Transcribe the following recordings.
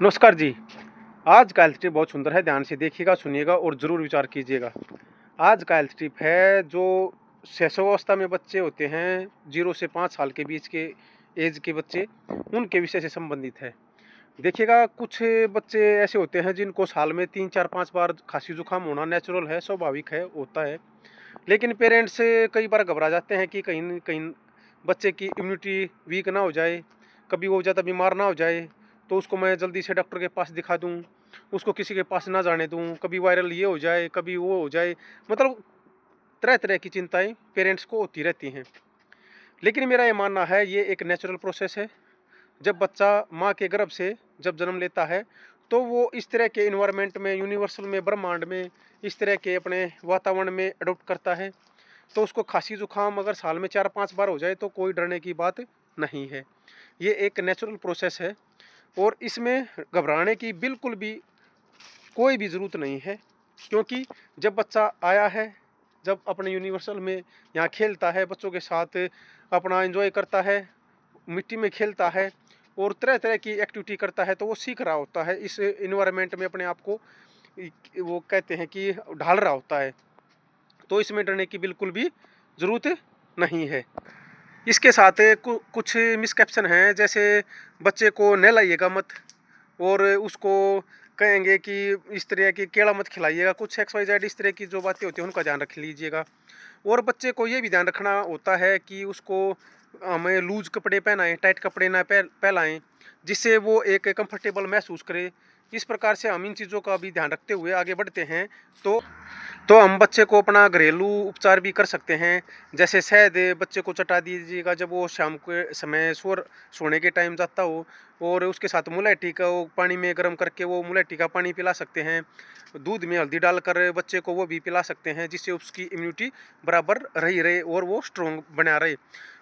नमस्कार जी। आज का हेल्थ टिप बहुत सुंदर है, ध्यान से देखिएगा, सुनिएगा और ज़रूर विचार कीजिएगा। आज का हेल्थ टिप है जो शैशवावस्था में बच्चे होते हैं, 0 से 5 साल के बीच के एज के बच्चे, उनके विषय से संबंधित है। देखिएगा, कुछ बच्चे ऐसे होते हैं जिनको साल में 3, 4, 5 बार खाँसी-जुकाम होना नेचुरल है, स्वाभाविक है, होता है। लेकिन पेरेंट्स कई बार घबरा जाते हैं कि कहीं न कहीं बच्चे की इम्यूनिटी वीक ना हो जाए, कभी वो ज़्यादा बीमार ना हो जाए, तो उसको मैं जल्दी से डॉक्टर के पास दिखा दूँ, उसको किसी के पास ना जाने दूँ, कभी वायरल ये हो जाए, कभी वो हो जाए, मतलब तरह-तरह की चिंताएँ पेरेंट्स को होती रहती हैं। लेकिन मेरा ये मानना है ये एक नेचुरल प्रोसेस है। जब बच्चा माँ के गर्भ से जब जन्म लेता है, तो वो इस तरह के एनवायरनमेंट में, यूनिवर्सल में, ब्रह्मांड में, इस तरह के अपने वातावरण में अडॉप्ट करता है। तो उसको खाँसी-जुकाम अगर साल में 4-5 बार हो जाए तो कोई डरने की बात नहीं है। ये एक नेचुरल प्रोसेस है और इसमें घबराने की बिल्कुल भी कोई भी ज़रूरत नहीं है, क्योंकि जब बच्चा आया है, जब अपने यूनिवर्सल में यहाँ खेलता है, बच्चों के साथ अपना एन्जॉय करता है, मिट्टी में खेलता है और तरह-तरह की एक्टिविटी करता है, तो वो सीख रहा होता है, इस एनवायरनमेंट में अपने आप को वो कहते हैं कि ढाल रहा होता है। तो इसमें डरने की बिल्कुल भी ज़रूरत नहीं है। इसके साथ कुछ मिसकैप्शन हैं, जैसे बच्चे को नहलाइएगा मत और उसको कहेंगे कि इस तरह की केला मत खिलाइएगा, कुछ एक्स वाई जेड इस तरह की जो बातें होती हैं उनका ध्यान रख लीजिएगा। और बच्चे को ये भी ध्यान रखना होता है कि उसको हमें लूज कपड़े पहनाएं, टाइट कपड़े ना पहलाएं, जिससे वो एक कंफर्टेबल महसूस करे। इस प्रकार से हम इन चीज़ों का भी ध्यान रखते हुए आगे बढ़ते हैं। तो हम बच्चे को अपना घरेलू उपचार भी कर सकते हैं। जैसे शहद बच्चे को चटा दीजिएगा जब वो शाम के समय सोने के टाइम जाता हो, और उसके साथ मुलैठी का वो पानी में गर्म करके वो मुलैठी का पानी पिला सकते हैं। दूध में हल्दी डालकर बच्चे को वो भी पिला सकते हैं, जिससे उसकी इम्यूनिटी बराबर रही रहे और वो स्ट्रॉन्ग बना रहे।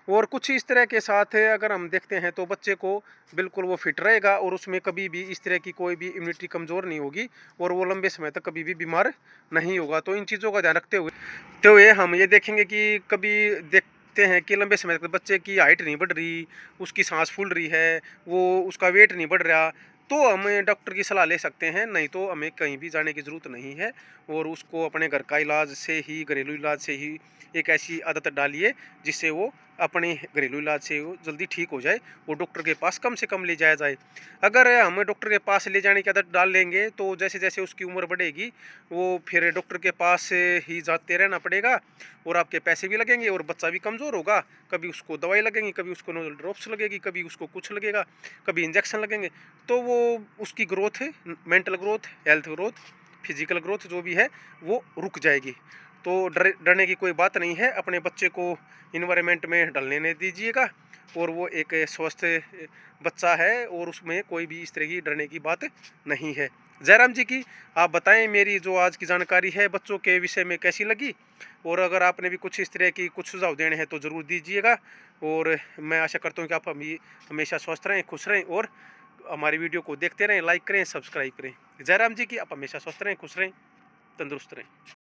और कुछ इस तरह के साथ अगर हम देखते हैं तो बच्चे को बिल्कुल वो फिट रहेगा और उसमें कभी भी इस तरह की कोई भी इम्यूनिटी कमज़ोर नहीं होगी और वो लंबे समय तक कभी भी बीमार नहीं होगा। तो इन चीज़ों का ध्यान रखते हुए हम ये देखेंगे कि कभी देखते हैं कि लंबे समय तक बच्चे की हाइट नहीं बढ़ रही, उसकी सांस फूल रही है, वो उसका वेट नहीं बढ़ रहा, तो हम डॉक्टर की सलाह ले सकते हैं। नहीं तो हमें कहीं भी जाने की ज़रूरत नहीं है और उसको अपने घर का इलाज से ही, घरेलू इलाज से ही एक ऐसी आदत डालिए जिससे वो अपने घरेलू इलाज से वो जल्दी ठीक हो जाए, वो डॉक्टर के पास कम से कम ले जाया जाए। अगर हम डॉक्टर के पास ले जाने की आदत डाल लेंगे तो जैसे जैसे उसकी उम्र बढ़ेगी, वो फिर डॉक्टर के पास ही जाते रहना पड़ेगा और आपके पैसे भी लगेंगे और बच्चा भी कमज़ोर होगा। कभी उसको दवाई लगेंगी, कभी उसको नोज़ल ड्रॉप्स लगेगी, कभी उसको कुछ लगेगा, कभी इंजेक्शन लगेंगे। तो वो उसकी growth, mental growth, health growth, physical growth जो भी है वो रुक जाएगी। तो डरने की कोई बात नहीं है। अपने बच्चे को इन्वायरमेंट में ढलने नहीं दीजिएगा और वो एक स्वस्थ बच्चा है और उसमें कोई भी इस तरह की डरने की बात नहीं है। जयराम जी की आप बताएं मेरी जो आज की जानकारी है बच्चों के विषय में कैसी लगी, और अगर आपने भी कुछ इस तरह की कुछ सुझाव देने हैं तो ज़रूर दीजिएगा। और मैं आशा करता हूँ कि आप हमेशा स्वस्थ रहें, खुश रहें और हमारी वीडियो को देखते रहें, लाइक करें, सब्सक्राइब करें। जयराम जी की आप हमेशा स्वस्थ रहें, खुश रहें, तंदुरुस्त रहें।